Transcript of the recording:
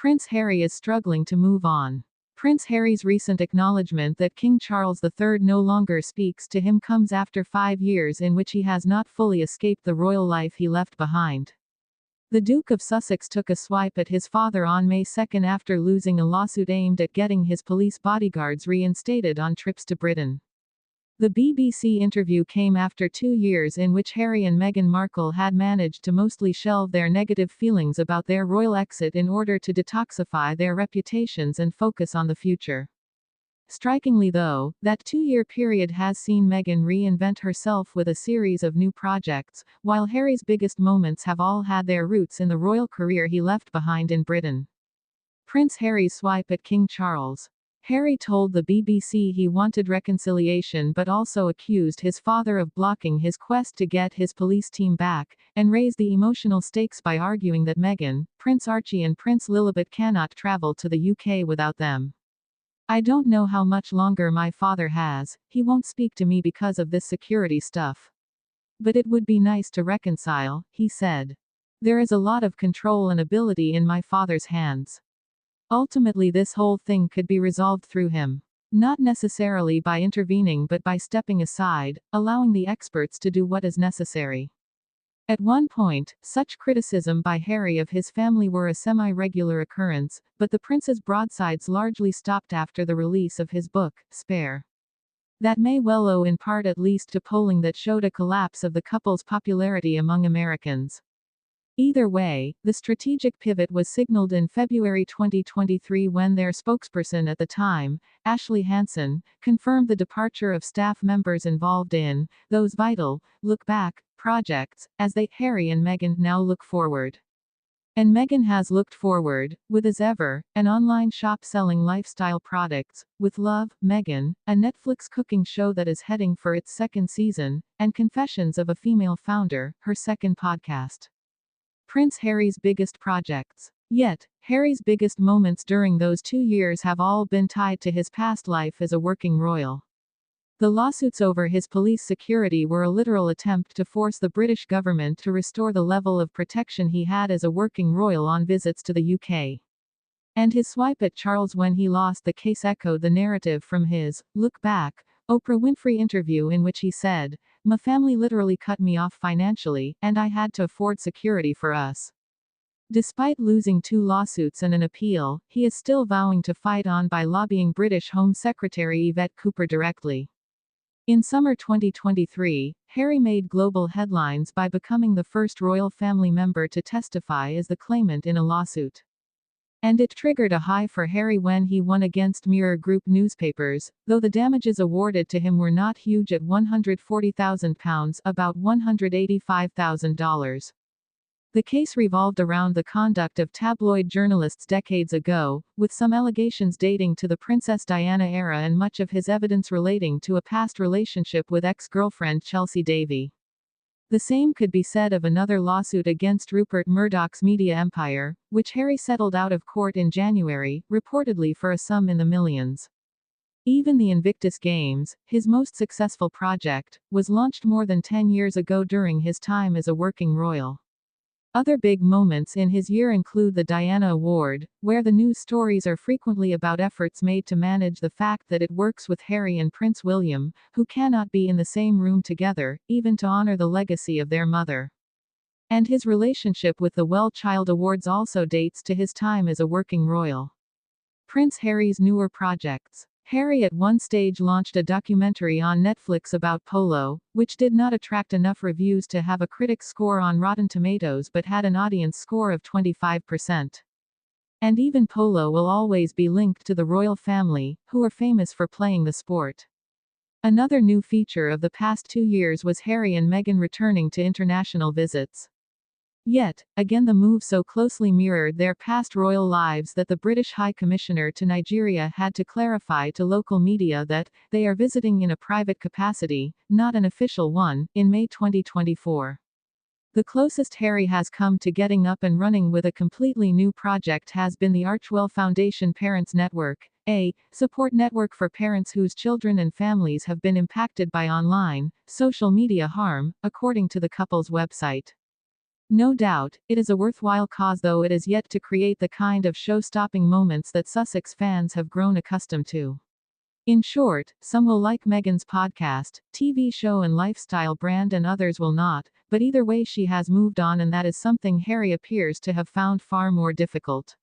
Prince Harry is struggling to move on. Prince Harry's recent acknowledgement that King Charles III no longer speaks to him comes after 5 years in which he has not fully escaped the royal life he left behind. The Duke of Sussex took a swipe at his father on May 2 after losing a lawsuit aimed at getting his police bodyguards reinstated on trips to Britain. The BBC interview came after 2 years in which Harry and Meghan Markle had managed to mostly shelve their negative feelings about their royal exit in order to detoxify their reputations and focus on the future. Strikingly though, that 2-year period has seen Meghan reinvent herself with a series of new projects, while Harry's biggest moments have all had their roots in the royal career he left behind in Britain. Prince Harry's swipe at King Charles. Harry told the BBC he wanted reconciliation but also accused his father of blocking his quest to get his police team back, and raised the emotional stakes by arguing that Meghan, Prince Archie and Prince Lilibet cannot travel to the UK without them. "I don't know how much longer my father has, he won't speak to me because of this security stuff. But it would be nice to reconcile," he said. "There is a lot of control and ability in my father's hands. Ultimately this whole thing could be resolved through him. Not necessarily by intervening but by stepping aside, allowing the experts to do what is necessary." At one point, such criticism by Harry of his family were a semi-regular occurrence, but the prince's broadsides largely stopped after the release of his book, Spare. That may well owe in part at least to polling that showed a collapse of the couple's popularity among Americans. Either way, the strategic pivot was signaled in February 2023 when their spokesperson at the time, Ashley Hansen, confirmed the departure of staff members involved in those vital, look-back projects, as Harry and Meghan, now look forward. And Meghan has looked forward, with As Ever, an online shop selling lifestyle products, with Love, Meghan, a Netflix cooking show that is heading for its 2nd season, and Confessions of a Female Founder, her 2nd podcast. Prince Harry's biggest projects. Yet, Harry's biggest moments during those 2 years have all been tied to his past life as a working royal. The lawsuits over his police security were a literal attempt to force the British government to restore the level of protection he had as a working royal on visits to the UK. And his swipe at Charles when he lost the case echoed the narrative from his Look Back Oprah Winfrey interview, in which he said, "My family literally cut me off financially, and I had to afford security for us." Despite losing 2 lawsuits and an appeal, he is still vowing to fight on by lobbying British Home Secretary Yvette Cooper directly. In summer 2023, Harry made global headlines by becoming the first royal family member to testify as the claimant in a lawsuit. And it triggered a high for Harry when he won against Mirror Group newspapers, though the damages awarded to him were not huge at £140,000, about $185,000. The case revolved around the conduct of tabloid journalists decades ago, with some allegations dating to the Princess Diana era and much of his evidence relating to a past relationship with ex-girlfriend Chelsea Davy. The same could be said of another lawsuit against Rupert Murdoch's media empire, which Harry settled out of court in January, reportedly for a sum in the millions. Even the Invictus Games, his most successful project, was launched more than 10 years ago during his time as a working royal. Other big moments in his year include the Diana Award, where the news stories are frequently about efforts made to manage the fact that it works with Harry and Prince William, who cannot be in the same room together, even to honor the legacy of their mother. And his relationship with the Well Child Awards also dates to his time as a working royal. Prince Harry's newer projects. Harry at one stage launched a documentary on Netflix about polo, which did not attract enough reviews to have a critic's score on Rotten Tomatoes but had an audience score of 25%. And even polo will always be linked to the royal family, who are famous for playing the sport. Another new feature of the past 2 years was Harry and Meghan returning to international visits. Yet, again the move so closely mirrored their past royal lives that the British High Commissioner to Nigeria had to clarify to local media that they are visiting in a private capacity, not an official one, in May 2024. The closest Harry has come to getting up and running with a completely new project has been the Archewell Foundation Parents Network, a support network for parents whose children and families have been impacted by online, social media harm, according to the couple's website. No doubt, it is a worthwhile cause, though it is yet to create the kind of show-stopping moments that Sussex fans have grown accustomed to. In short, some will like Meghan's podcast, TV show and lifestyle brand, and others will not, but either way she has moved on, and that is something Harry appears to have found far more difficult.